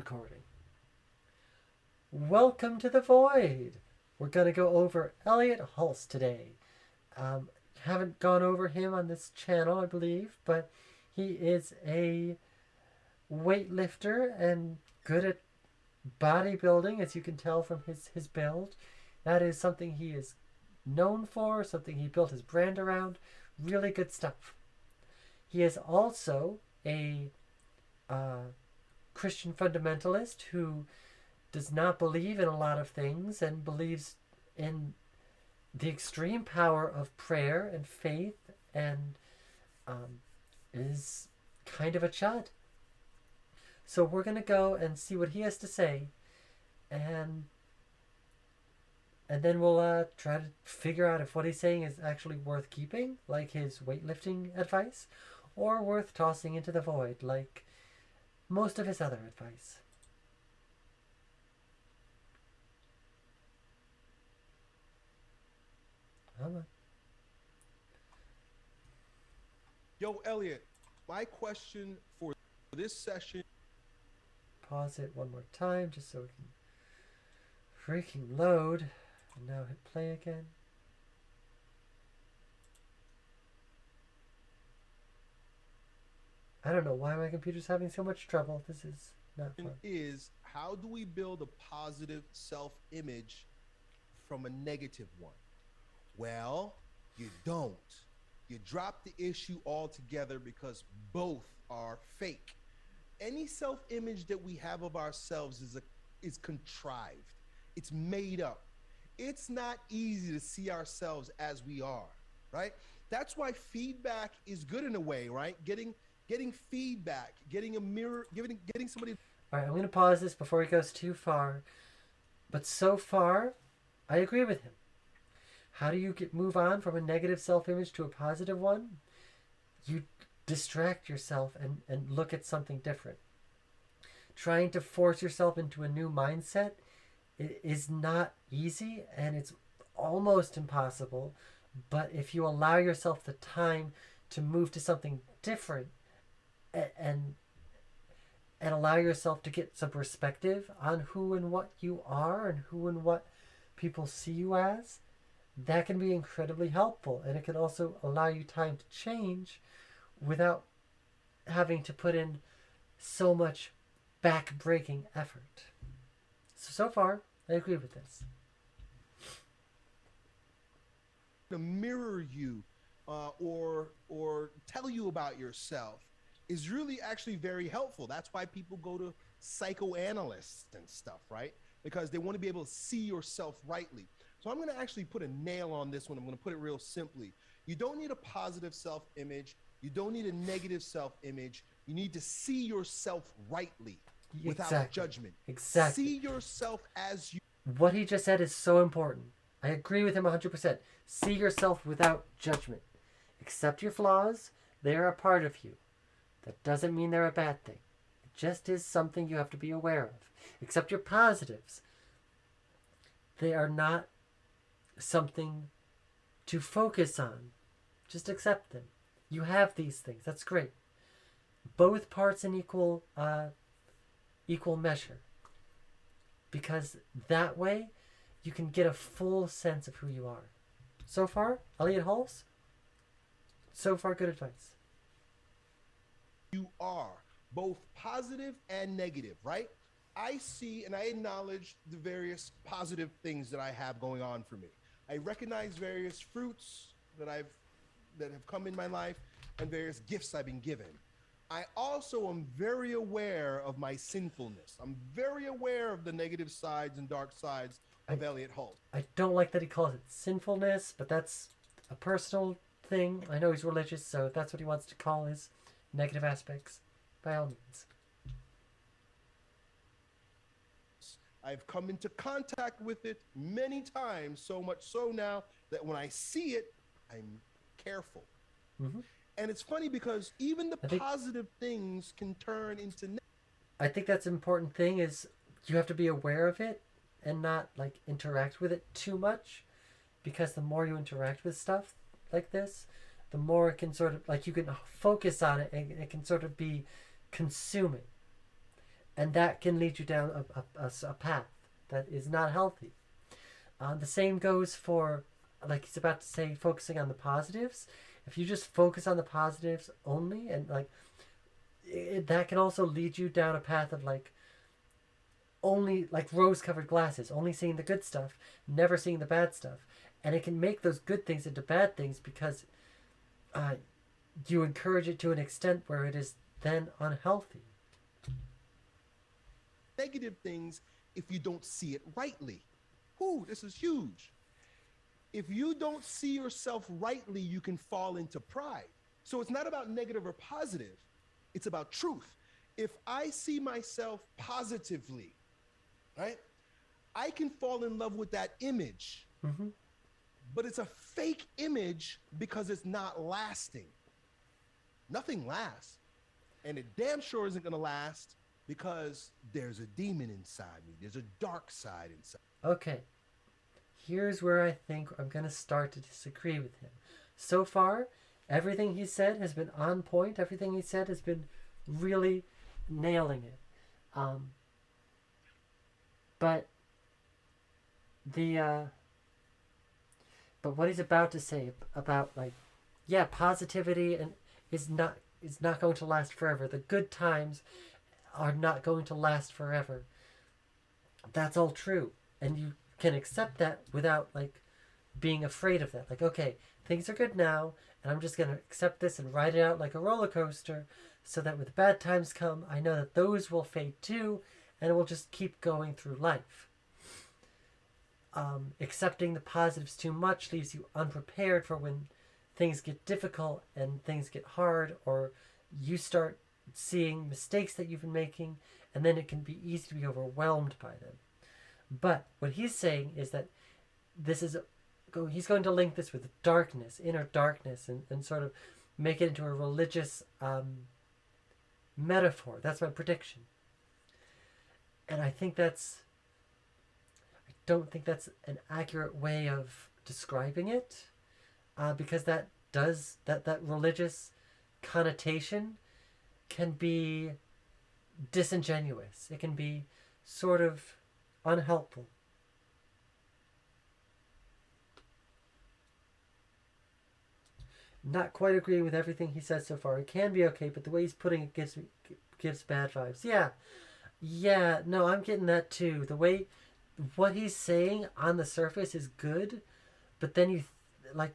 recording. Welcome to the Void. We're going to go over Eliot Hulse today. Haven't gone over him on this channel, I believe, but he is a weightlifter and good at bodybuilding, as you can tell from his build. That is something he is known for, something he built his brand around. Really good stuff. He is also a Christian fundamentalist who does not believe in a lot of things and believes in the extreme power of prayer and faith, and is kind of a chud. So we're going to go and see what he has to say, and then we'll try to figure out if what he's saying is actually worth keeping, like his weightlifting advice, or worth tossing into the void, like most of his other advice. Yo, Eliot, my question for this session. Pause it one more time just so it can freaking load. And now hit play again. I don't know why my computer's having so much trouble. This is not fun. Is how do we build a positive self-image from a negative one? Well, you don't. You drop the issue altogether because both are fake. Any self-image that we have of ourselves is contrived. It's made up. It's not easy to see ourselves as we are, right? That's why feedback is good in a way, right? Getting feedback, getting a mirror, getting somebody. All right, I'm going to pause this before he goes too far. But so far, I agree with him. How do you move on from a negative self-image to a positive one? You distract yourself and look at something different. Trying to force yourself into a new mindset is not easy, and it's almost impossible. But if you allow yourself the time to move to something different and allow yourself to get some perspective on who and what you are and who and what people see you as, that can be incredibly helpful. And it can also allow you time to change without having to put in so much back-breaking effort. So far, I agree with this. To mirror you or tell you about yourself is really actually very helpful. That's why people go to psychoanalysts and stuff, right? Because they want to be able to see yourself rightly. So I'm going to actually put a nail on this one. I'm going to put it real simply. You don't need a positive self-image. You don't need a negative self-image. You need to see yourself rightly without judgment. Exactly. See yourself as you. What he just said is so important. I agree with him 100%. See yourself without judgment. Accept your flaws. They are a part of you. That doesn't mean they're a bad thing. It just is something you have to be aware of. Accept your positives. They are not something to focus on. Just accept them. You have these things. That's great. Both parts in equal measure. Because that way you can get a full sense of who you are. So far, Eliot Hulse, so far good advice. You are both positive and negative, right? I see and I acknowledge the various positive things that I have going on for me. I recognize various fruits that have come in my life and various gifts I've been given. I also am very aware of my sinfulness. I'm very aware of the negative sides and dark sides of Eliot Hulse. I don't like that he calls it sinfulness, but that's a personal thing. I know he's religious, so if that's what he wants to call his negative aspects, by all means. I've come into contact with it many times, so much so now that when I see it, I'm careful. Mm-hmm. And it's funny because even the positive things can turn into negative. I think that's an important thing, is you have to be aware of it and not like interact with it too much, because the more you interact with stuff like this, the more it can sort of, like, you can focus on it and it can sort of be consuming. And that can lead you down a path that is not healthy. The same goes for, like he's about to say, focusing on the positives. If you just focus on the positives only, and like that can also lead you down a path of like only like rose-colored glasses, only seeing the good stuff, never seeing the bad stuff, and it can make those good things into bad things because uh, you encourage it to an extent where it is then unhealthy. Negative things if you don't see it rightly. Whoo, this is huge. If you don't see yourself rightly, you can fall into pride. So it's not about negative or positive, it's about truth. If I see myself positively, right, I can fall in love with that image, Mm-hmm. but it's a fake image because it's not lasting. Nothing lasts. And it damn sure isn't going to last because there's a demon inside me. There's a dark side inside. Okay, here's where I think I'm going to start to disagree with him. So far, everything he said has been on point. Everything he said has been really nailing it. But the but what he's about to say about like, yeah, positivity and is not going to last forever. The good times are not going to last forever. That's all true, and you can accept that without like being afraid of that. Like, okay, things are good now, and I'm just gonna accept this and ride it out like a roller coaster, so that when the bad times come, I know that those will fade too, and we'll just keep going through life. Accepting the positives too much leaves you unprepared for when things get difficult and things get hard, or you start seeing mistakes that you've been making, and then it can be easy to be overwhelmed by them. But what he's saying is that this is he's going to link this with darkness, inner darkness, and sort of make it into a religious metaphor. That's my prediction. And I don't think that's an accurate way of describing it, because that religious connotation can be disingenuous. It can be sort of unhelpful. Not quite agreeing with everything he said so far. It can be okay, but the way he's putting it gives bad vibes. Yeah. No, I'm getting that too. The way what he's saying on the surface is good, but then like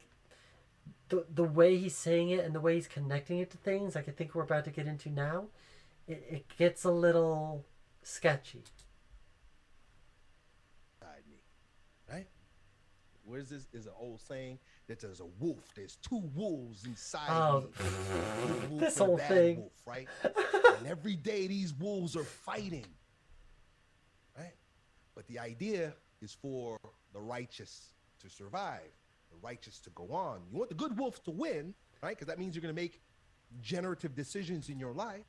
the way he's saying it and the way he's connecting it to things, like I think we're about to get into now, it gets a little sketchy. Me, right? Where's this? Is an old saying that there's a wolf. There's two wolves inside me. Good wolf This and a whole bad thing. wolf, right? And every day these wolves are fighting, right? But the idea is for the righteous to survive, the righteous to go on. You want the good wolf to win, right? Because that means you're going to make generative decisions in your life.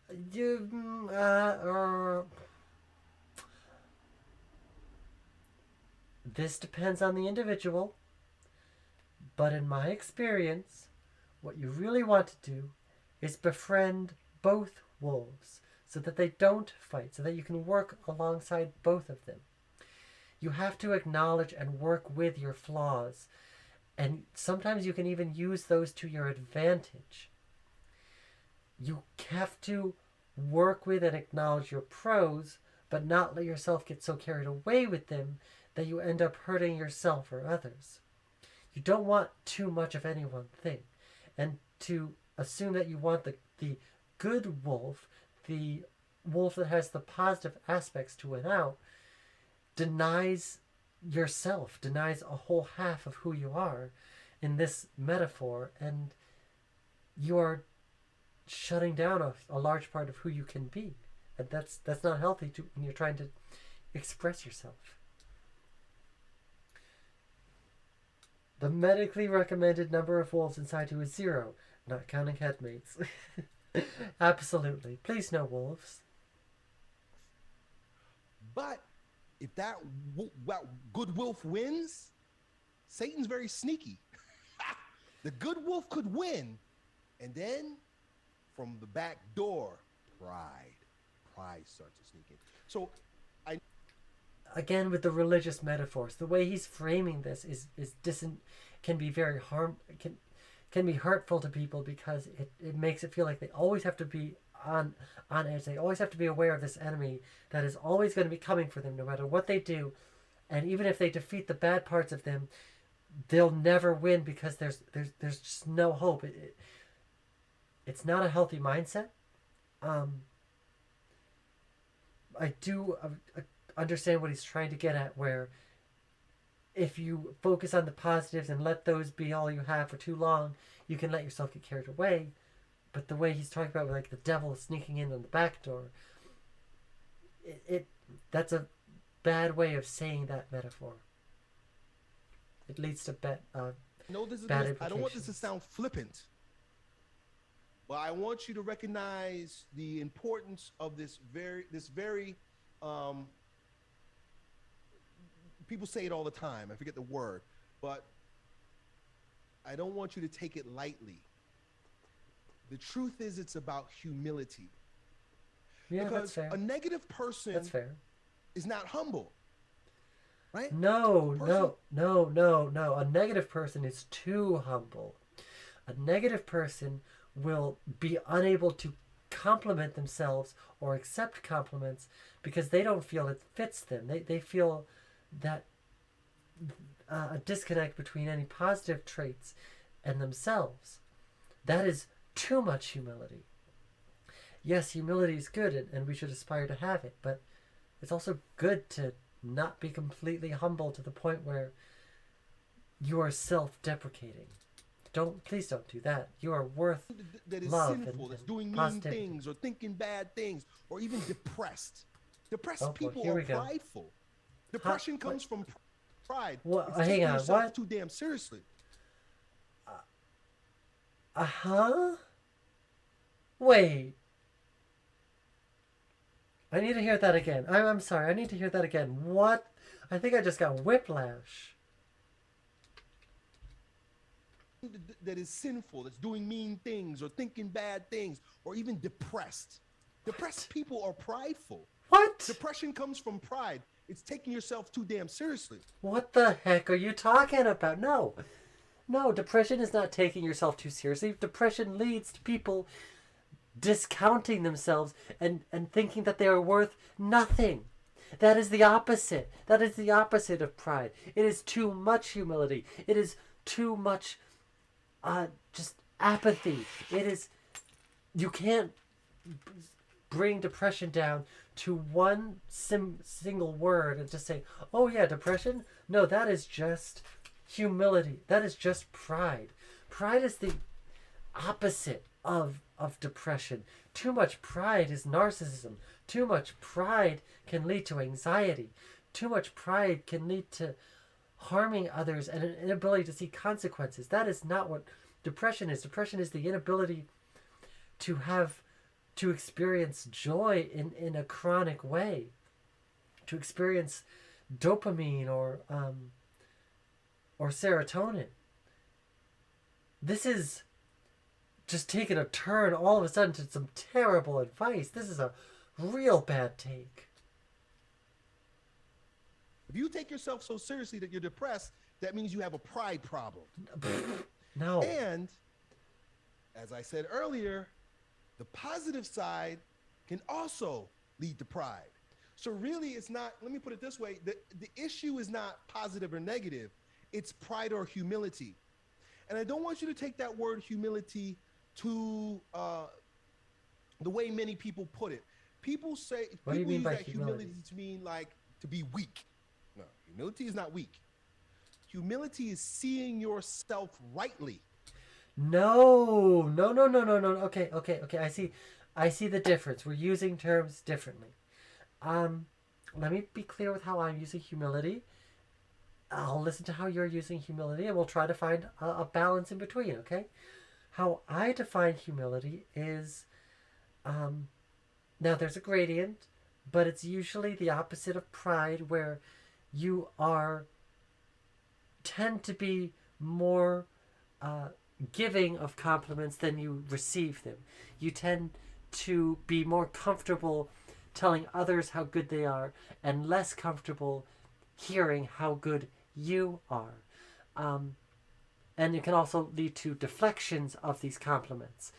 This depends on the individual, but in my experience, what you really want to do is befriend both wolves so that they don't fight, so that you can work alongside both of them. You have to acknowledge and work with your flaws, and sometimes you can even use those to your advantage. You have to work with and acknowledge your pros, but not let yourself get so carried away with them that you end up hurting yourself or others. You don't want too much of any one thing. And to assume that you want the good wolf, the wolf that has the positive aspects to win out, denies yourself, denies a whole half of who you are in this metaphor, and you are shutting down a large part of who you can be. And that's not healthy when you're trying to express yourself. The medically recommended number of wolves inside you is 0, not counting headmates. Absolutely. Please no wolves. But if that good wolf wins, Satan's very sneaky. The good wolf could win, and then from the back door, pride. pride starts to sneak in. So I Again, with the religious metaphors, the way he's framing this can be very can be hurtful to people, because it makes it feel like they always have to be on edge. They always have to be aware of this enemy that is always going to be coming for them no matter what they do. And even if they defeat the bad parts of them, they'll never win, because there's just no hope. It's not a healthy mindset. I do understand what he's trying to get at, where if you focus on the positives and let those be all you have for too long, you can let yourself get carried away. But the way he's talking about, like the devil sneaking in on the back door, that's a bad way of saying that metaphor. It leads to bad implications. I don't want this to sound flippant, but I want you to recognize the importance of this very people say it all the time. I forget the word, but I don't want you to take it lightly. The truth is, it's about humility. Yeah, because that's fair. A negative person is not humble, right? No. A negative person is too humble. A negative person will be unable to compliment themselves or accept compliments because they don't feel it fits them. They feel that a disconnect between any positive traits and themselves. That is too much humility. Yes, humility is good, and we should aspire to have it, but it's also good to not be completely humble to the point where you are self-deprecating. Please don't do that. You are worth that is love sinful, that's doing mean positivity. things or thinking bad things or even depressed. Depressed people here are we go. prideful. Depression comes from pride. Well, it's hang taking on, yourself what? too damn seriously. Wait. I need to hear that again. I'm sorry. I need to hear that again. What? I think I just got whiplash. That is sinful, that's doing mean things or thinking bad things or even depressed. Depressed people are prideful. What? Depression comes from pride. It's taking yourself too damn seriously. What the heck are you talking about? No, depression is not taking yourself too seriously. Depression leads to people discounting themselves and thinking that they are worth nothing. That is the opposite. That is the opposite of pride. It is too much humility. It is too much just apathy. It is, you can't bring depression down to one single word and just say, oh yeah, depression? No, that is just humility. That is just pride. Pride is the opposite of depression. Too much pride is narcissism. Too much pride can lead to anxiety. Too much pride can lead to harming others and an inability to see consequences. That is not what depression is. Depression is the inability to experience joy in a chronic way, to experience dopamine or serotonin. This is just taking a turn all of a sudden to some terrible advice. This is a real bad take. If you take yourself so seriously that you're depressed, that means you have a pride problem. No. And as I said earlier, the positive side can also lead to pride. So really it's not, let me put it this way, the issue is not positive or negative, it's pride or humility. And I don't want you to take that word humility to the way many people put it. People use that humility to mean like to be weak. No, humility is not weak. Humility is seeing yourself rightly. No. Okay. I see the difference. We're using terms differently. Let me be clear with how I'm using humility. I'll listen to how you're using humility, and we'll try to find a balance in between, okay? How I define humility is, now there's a gradient, but it's usually the opposite of pride, where you tend to be more giving of compliments than you receive them. You tend to be more comfortable telling others how good they are and less comfortable hearing how good you are. And it can also lead to deflections of these compliments.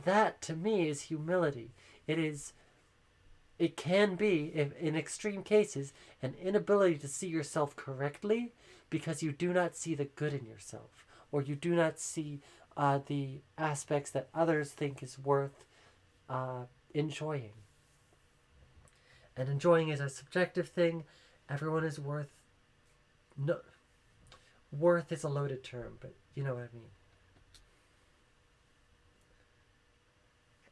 That, to me, is humility. It can be, if, in extreme cases, an inability to see yourself correctly because you do not see the good in yourself, or you do not see the aspects that others think is worth enjoying. And enjoying is a subjective thing. Everyone is worth. No, worth is a loaded term, but you know what I mean.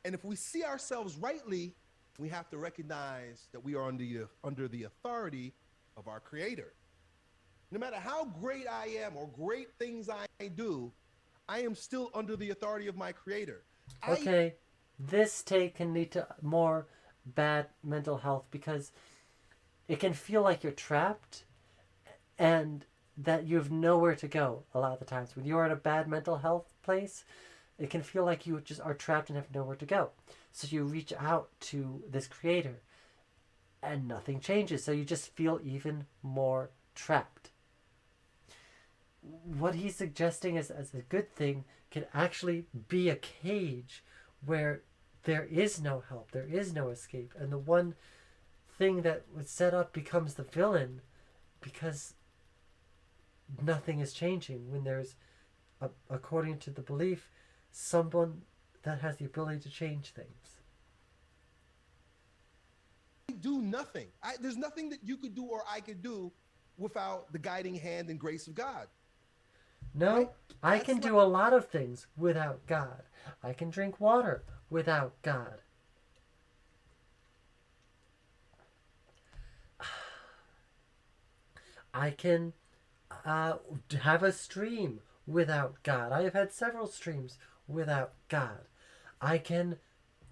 And if we see ourselves rightly, we have to recognize that we are under the authority of our Creator. No matter how great I am or great things I do, I am still under the authority of my Creator. Okay, this take can lead to more bad mental health because it can feel like you're trapped and that you have nowhere to go a lot of the times. When you're in a bad mental health place, it can feel like you just are trapped and have nowhere to go. So you reach out to this Creator and nothing changes. So you just feel even more trapped. What he's suggesting as a good thing can actually be a cage where there is no help, there is no escape, and the one thing that was set up becomes the villain because nothing is changing when there's, according to the belief, someone that has the ability to change things. Do nothing. There's nothing that you could do or I could do without the guiding hand and grace of God. No, right? I can do a lot of things without God. I can drink water without God. I can have a stream without God. I have had several streams without God. I can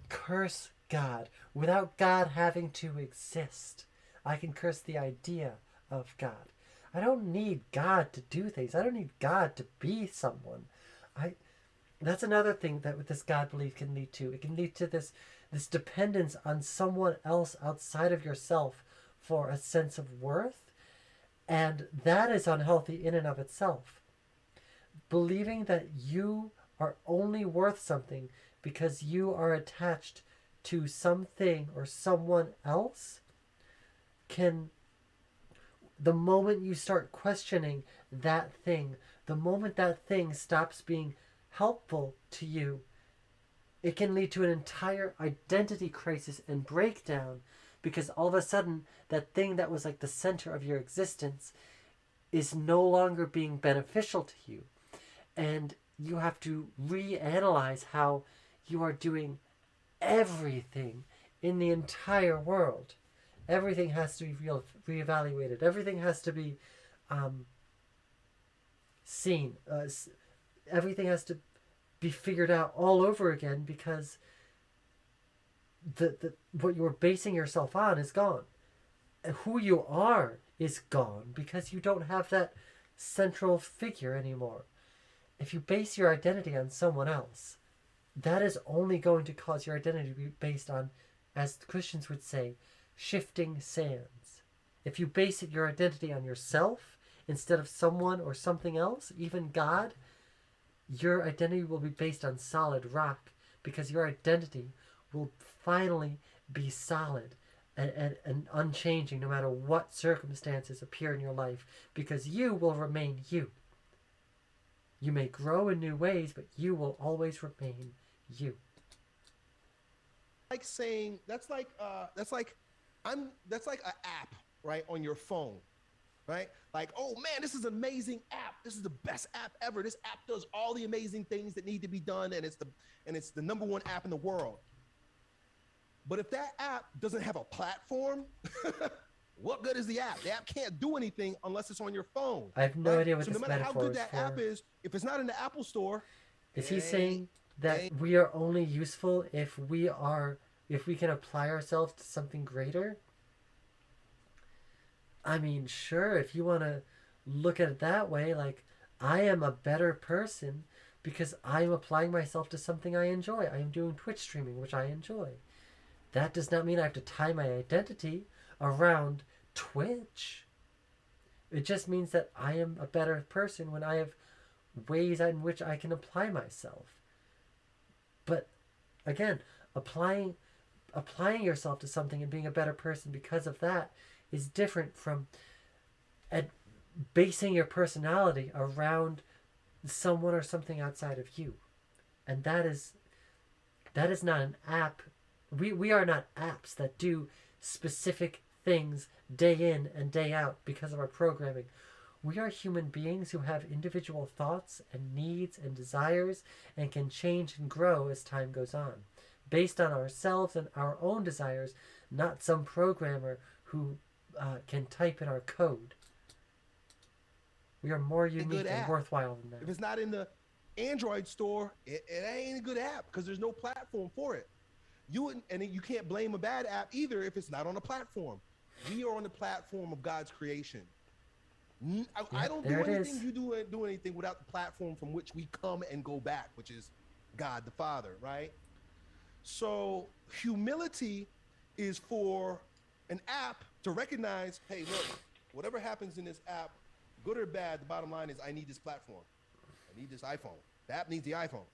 curse God without God having to exist. I can curse the idea of God. I don't need God to do things. I don't need God to be someone. That's another thing that with this God belief can lead to. It can lead to this dependence on someone else outside of yourself for a sense of worth. And that is unhealthy in and of itself. Believing that you are only worth something because you are attached to something or someone else can, the moment you start questioning that thing, the moment that thing stops being helpful to you, it can lead to an entire identity crisis and breakdown, because all of a sudden that thing that was like the center of your existence is no longer being beneficial to you. And you have to reanalyze how you are doing everything in the entire world. Everything has to be reevaluated. Everything has to be seen. Everything has to be figured out all over again, because the what you're basing yourself on is gone. Who you are is gone because you don't have that central figure anymore. If you base your identity on someone else, that is only going to cause your identity to be based on, as the Christians would say, shifting sands. If you base your identity on yourself instead of someone or something else, even God, your identity will be based on solid rock, because your identity will finally be solid and unchanging no matter what circumstances appear in your life, because you will remain you. You may grow in new ways, but you will always remain you. Like saying that's like an app, right, on your phone, right? Like, oh man, this is an amazing app. This is the best app ever. This app does all the amazing things that need to be done, and it's the number one app in the world. But if that app doesn't have a platform, what good is the app? The app can't do anything unless it's on your phone. I have no idea what so this no matter metaphor how good is that for. app is, if it's not in the Apple Store, is he saying that we are only useful if we can apply ourselves to something greater? I mean, sure, if you want to look at it that way, like, I am a better person because I'm applying myself to something I enjoy. I am doing Twitch streaming, which I enjoy. That does not mean I have to tie my identity around Twitch. It just means that I am a better person when I have ways in which I can apply myself. But again, applying yourself to something and being a better person because of that is different from basing your personality around someone or something outside of you. And that is not an app. We are not apps that do specific things day in and day out because of our programming. We are human beings who have individual thoughts and needs and desires and can change and grow as time goes on, based on ourselves and our own desires, not some programmer who can type in our code. We are more unique and worthwhile than that. If it's not in the Android store, it ain't a good app because there's no platform for it. You can't blame a bad app either if it's not on a platform. We are on the platform of God's creation. I don't do anything. You do anything without the platform from which we come and go back, which is God the Father, right? So humility is for an app to recognize, hey, look, whatever happens in this app, good or bad, the bottom line is I need this platform. I need this iPhone. The app needs the iPhone.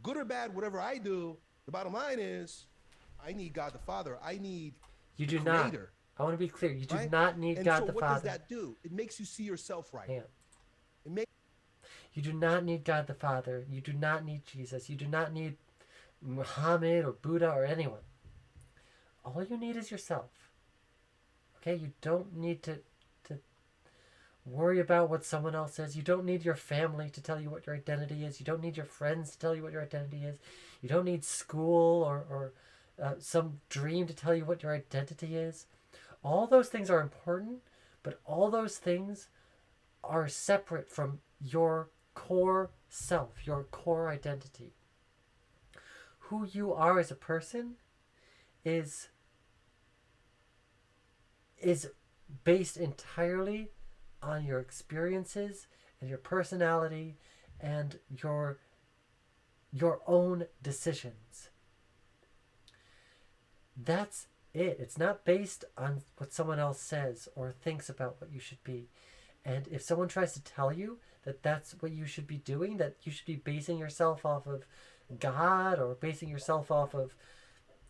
Good or bad, whatever I do, the bottom line is I need God the Father. I need the Creator. I want to be clear. You do not need God the Father. What does that do? It makes you see yourself right. Yeah. You do not need God the Father. You do not need Jesus. You do not need Muhammad or Buddha or anyone. All you need is yourself. Okay? You don't need to worry about what someone else says. You don't need your family to tell you what your identity is. You don't need your friends to tell you what your identity is. You don't need school or some dream to tell you what your identity is. All those things are important, but all those things are separate from your core self, your core identity. Who you are as a person is based entirely on your experiences and your personality and your own decisions. That's it. It's not based on what someone else says or thinks about what you should be. And if someone tries to tell you that that's what you should be doing, that you should be basing yourself off of God or basing yourself off of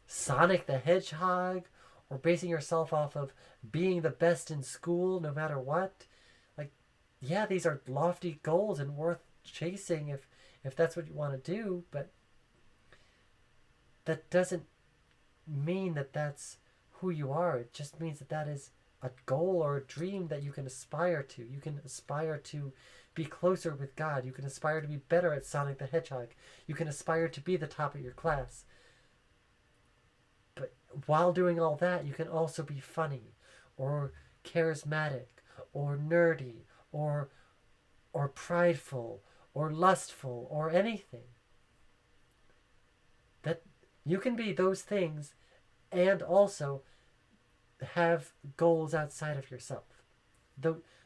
Sonic the Hedgehog or basing yourself off of being the best in school no matter what, like, yeah, these are lofty goals and worth chasing if that's what you want to do, but that doesn't mean that that's who you are. It just means that that is a goal or a dream that you can aspire to. You can aspire to be closer with God. You can aspire to be better at Sonic the Hedgehog. You can aspire to be the top of your class. But while doing all that, you can also be funny or charismatic or nerdy or prideful or lustful or anything. That you can be those things and also have goals outside of yourself.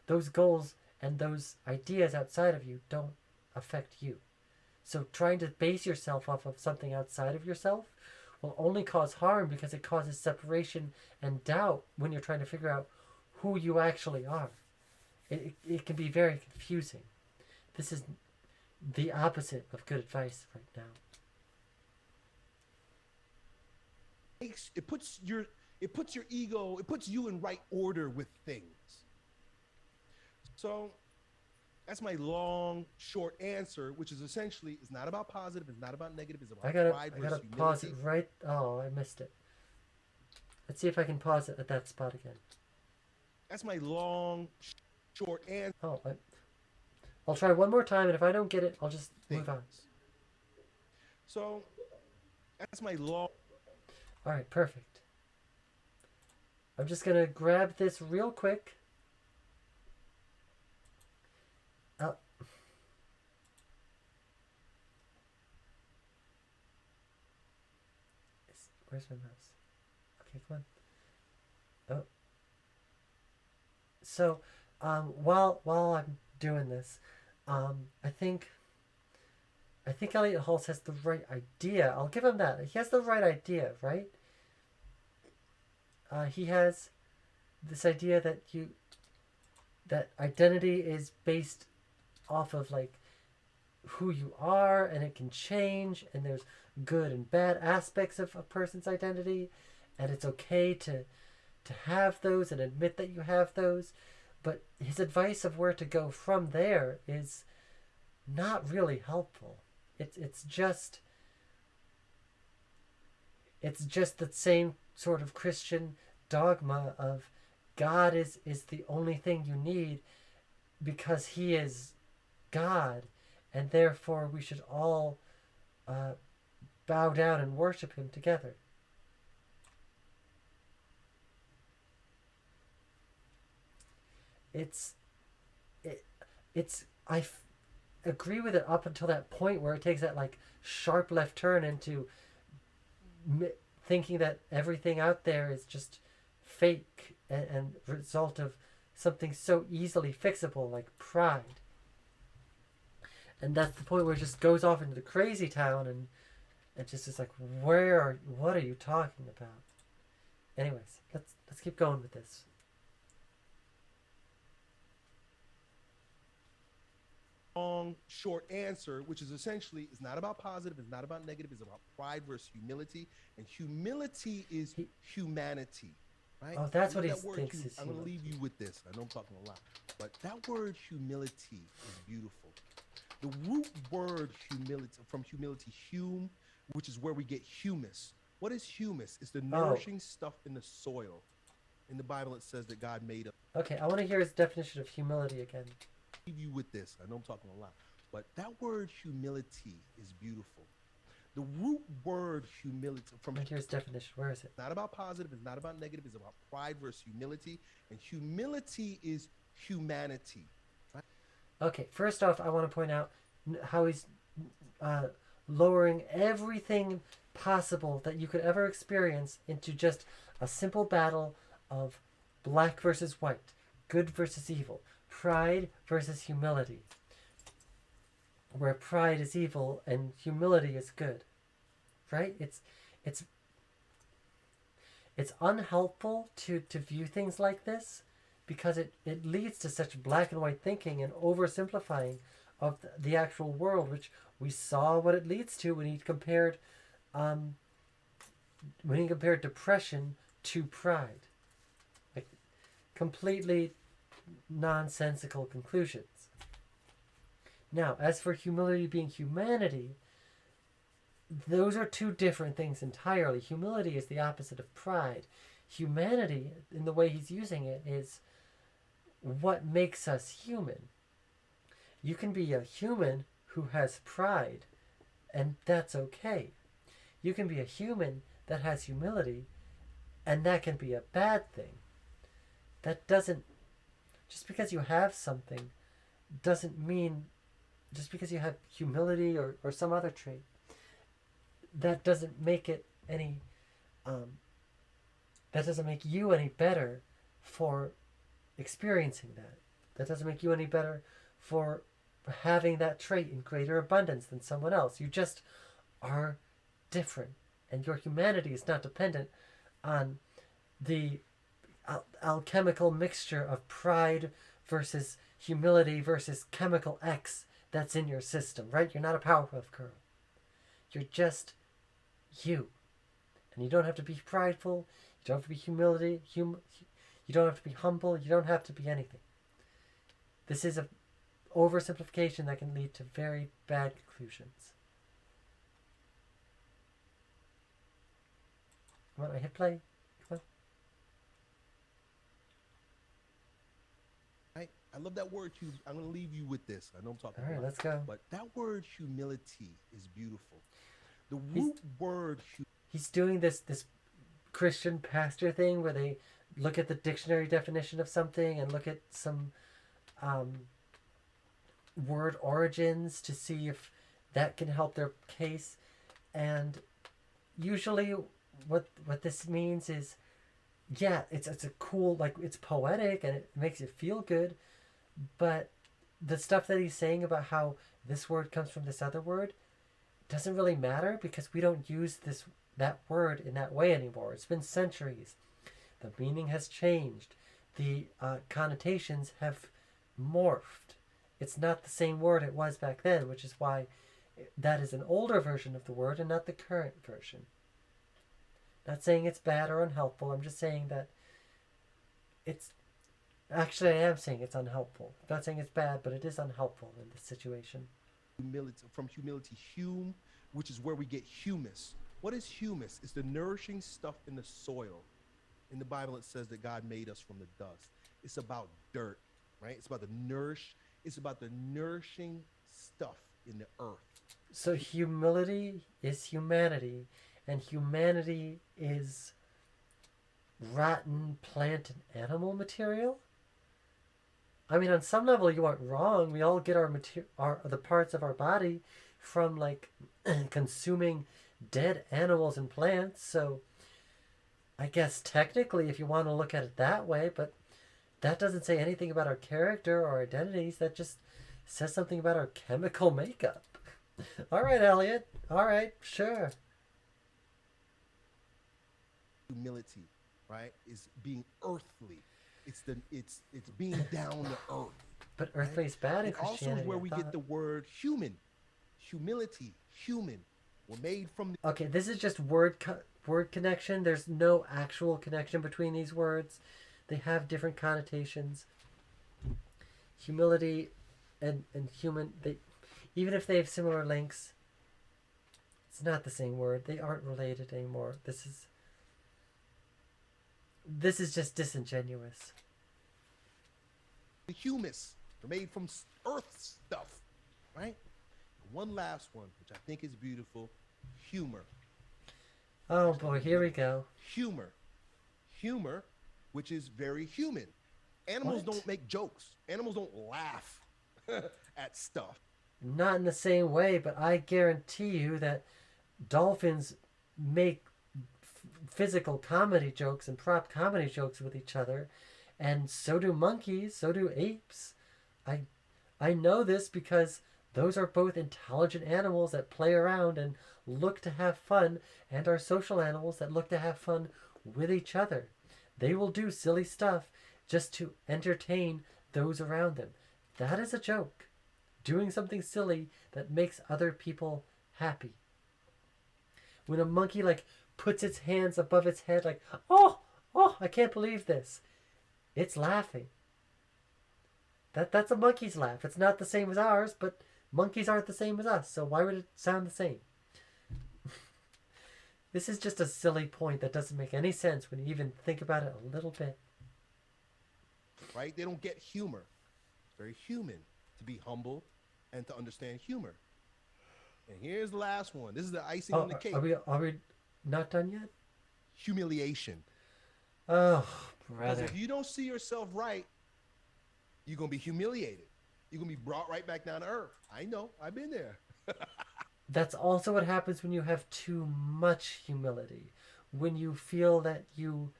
Those goals and those ideas outside of you don't affect you. So trying to base yourself off of something outside of yourself will only cause harm because it causes separation and doubt when you're trying to figure out who you actually are. It can be very confusing. This is the opposite of good advice right now. It puts your ego, it puts you in right order with things. So that's my long, short answer, which is essentially, it's not about positive, it's not about negative, it's about pride versus humility. I gotta pause it right. Oh, I missed it. Let's see if I can pause it at that spot again. That's my long, short answer. Oh, I'll try one more time, and if I don't get it, I'll just move on. So that's my long. All right, perfect. I'm just gonna grab this real quick. Where's my mouse? Okay, come on. Oh. So, while I'm doing this, I think Eliot Hulse has the right idea. I'll give him that. He has the right idea, right? he has this idea that identity is based off of like who you are, and it can change, and there's good and bad aspects of a person's identity, and it's okay to have those and admit that you have those. But his advice of where to go from there is not really helpful. It's just the same sort of Christian dogma of God is the only thing you need because he is God, and therefore we should all bow down and worship him together. It's I agree with it up until that point where it takes that like sharp left turn into thinking that everything out there is just fake and result of something so easily fixable like pride. And that's the point where it just goes off into the crazy town, and it just is like, what are you talking about? Anyways, let's keep going with this. Long, short answer, which is essentially, it's not about positive, it's not about negative, it's about pride versus humility. And humility is humanity, right? Oh, that's what he thinks is I'm going to leave you with this. I know I'm talking a lot, but that word humility is beautiful. The root word humility, from humility, hume, which is where we get humus. What is humus? It's the nourishing stuff in the soil. In the Bible, it says that God made it. Okay, I want to hear his definition of humility again. Leave you with this. I know I'm talking a lot, but that word humility is beautiful. The root word humility from here's definition. Where is it? Not about positive, it's not about negative, it's about pride versus humility. And humility is humanity. Right? Okay, first off, I want to point out how he's lowering everything possible that you could ever experience into just a simple battle of black versus white, good versus evil, pride versus humility, where pride is evil and humility is good, right? It's unhelpful to view things like this because it leads to such black and white thinking and oversimplifying of the actual world, which we saw what it leads to when he compared depression to pride, like completely nonsensical conclusions. Now, as for humility being humanity, those are two different things entirely. Humility is the opposite of pride. Humanity, in the way he's using it, is what makes us human. You can be a human who has pride, and that's okay. You can be a human that has humility, and that can be a bad thing. That doesn't, just because you have something, doesn't mean, just because you have humility or some other trait, that doesn't make it any, that doesn't make you any better for experiencing that. That doesn't make you any better for having that trait in greater abundance than someone else. You just are different, and your humanity is not dependent on the alchemical mixture of pride versus humility versus chemical X that's in your system, right? You're not a Powerpuff Girl. You're just you. And you don't have to be prideful. You don't have to be you don't have to be humble. You don't have to be anything. This is a oversimplification that can lead to very bad conclusions. Come on, I hit play. Come on. I love that word. I'm going to leave you with this. I know I'm talking. All right, let's go. But that word humility is beautiful. The root word. He's doing this Christian pastor thing where they look at the dictionary definition of something and look at some word origins to see if that can help their case. And usually what this means is, yeah, it's a cool, like, it's poetic and it makes you feel good, but the stuff that he's saying about how this word comes from this other word doesn't really matter because we don't use that word in that way anymore. It's been centuries. The meaning has changed. The connotations have morphed. It's not the same word it was back then, which is why that is an older version of the word and not the current version. Not saying it's bad or unhelpful. I'm just saying that it's... Actually, I am saying it's unhelpful. I'm not saying it's bad, but it is unhelpful in this situation. Humility, from humility, hume, which is where we get humus. What is humus? It's the nourishing stuff in the soil. In the Bible, it says that God made us from the dust. It's about dirt, right? It's about the nourishing stuff in the earth. So humility is humanity, and humanity is rotten plant and animal material? I mean, on some level, you aren't wrong. We all get the parts of our body from, like, consuming dead animals and plants. So I guess technically, if you want to look at it that way, but that doesn't say anything about our character or identities. That just says something about our chemical makeup. All right, Eliot. All right, sure. Humility, right, is being earthly. It's being down to earth. But earthly is bad in it Christianity. Also is where we get the word human. Humility, human. We're made from the... Okay, this is just word connection. There's no actual connection between these words. They have different connotations. Humility and human, even if they have similar links, it's not the same word. They aren't related anymore. This is just disingenuous. The humus. We're made from earth stuff, right? One last one, which I think is beautiful. Humor. Oh boy, here we go. Humor, which is very human. Animals don't make jokes. Animals don't laugh at stuff. Not in the same way, but I guarantee you that dolphins make physical comedy jokes and prop comedy jokes with each other, and so do monkeys, so do apes. I know this because those are both intelligent animals that play around and look to have fun, and are social animals that look to have fun with each other. They will do silly stuff just to entertain those around them. That is a joke. Doing something silly that makes other people happy. When a monkey puts its hands above its head oh, I can't believe this. It's laughing. That's a monkey's laugh. It's not the same as ours, but monkeys aren't the same as us, so why would it sound the same? This is just a silly point that doesn't make any sense when you even think about it a little bit. Right? They don't get humor. It's very human to be humble and to understand humor. And here's the last one. This is the icing on the cake. Are we not done yet? Humiliation. Oh, Because brother. if you don't see yourself right, you're going to be humiliated. You're going to be brought right back down to earth. I know. I've been there. That's also what happens when you have too much humility. When you feel that you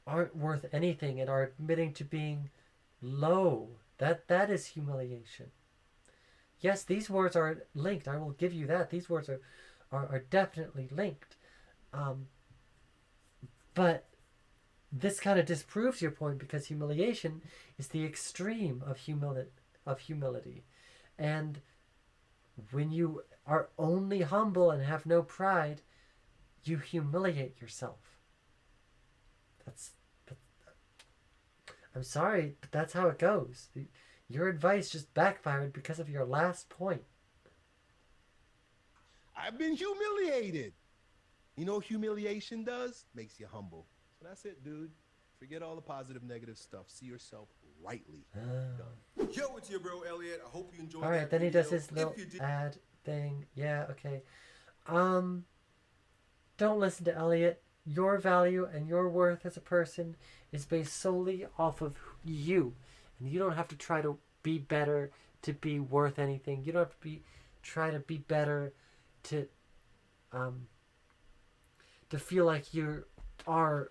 aren't worth anything and are admitting to being low. That is humiliation. Yes, these words are linked. I will give you that. These words are definitely linked. But this kind of disproves your point, because humiliation is the extreme of humility. And when you are only humble and have no pride, you humiliate yourself. I'm sorry, but that's how it goes. Your advice just backfired because of your last point. I've been humiliated. You know what humiliation does? Makes you humble. So that's it, dude. Forget all the positive, negative stuff. See yourself rightly. Done. Yo, it's your bro Eliot. I hope you enjoyed All right, that then he video. does his little If you did- ad thing. Yeah, okay. Don't listen to Eliot. Your value and your worth as a person is based solely off of you. And you don't have to try to be better to be worth anything. You don't have to try to be better to feel like you are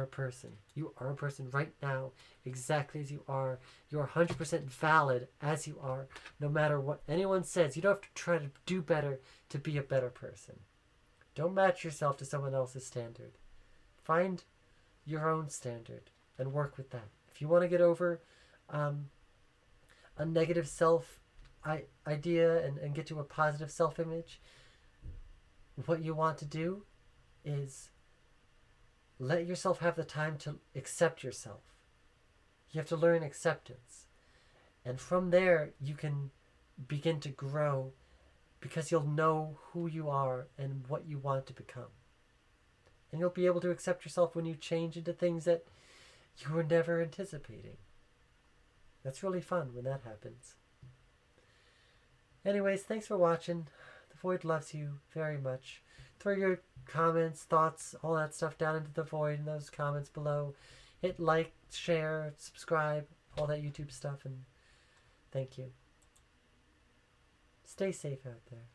a person. You are a person right now, exactly as you are. You're 100% valid as you are, no matter what anyone says. You don't have to try to do better to be a better person. Don't match yourself to someone else's standard. Find your own standard and work with that. If you want to get over a negative self idea and get to a positive self-image, what you want to do is let yourself have the time to accept yourself. You have to learn acceptance. And from there, you can begin to grow because you'll know who you are and what you want to become. And you'll be able to accept yourself when you change into things that you were never anticipating. That's really fun when that happens. Anyways, thanks for watching. The Void loves you very much. Throw your comments, thoughts, all that stuff down into the Void in those comments below. Hit like, share, subscribe, all that YouTube stuff, and thank you. Stay safe out there.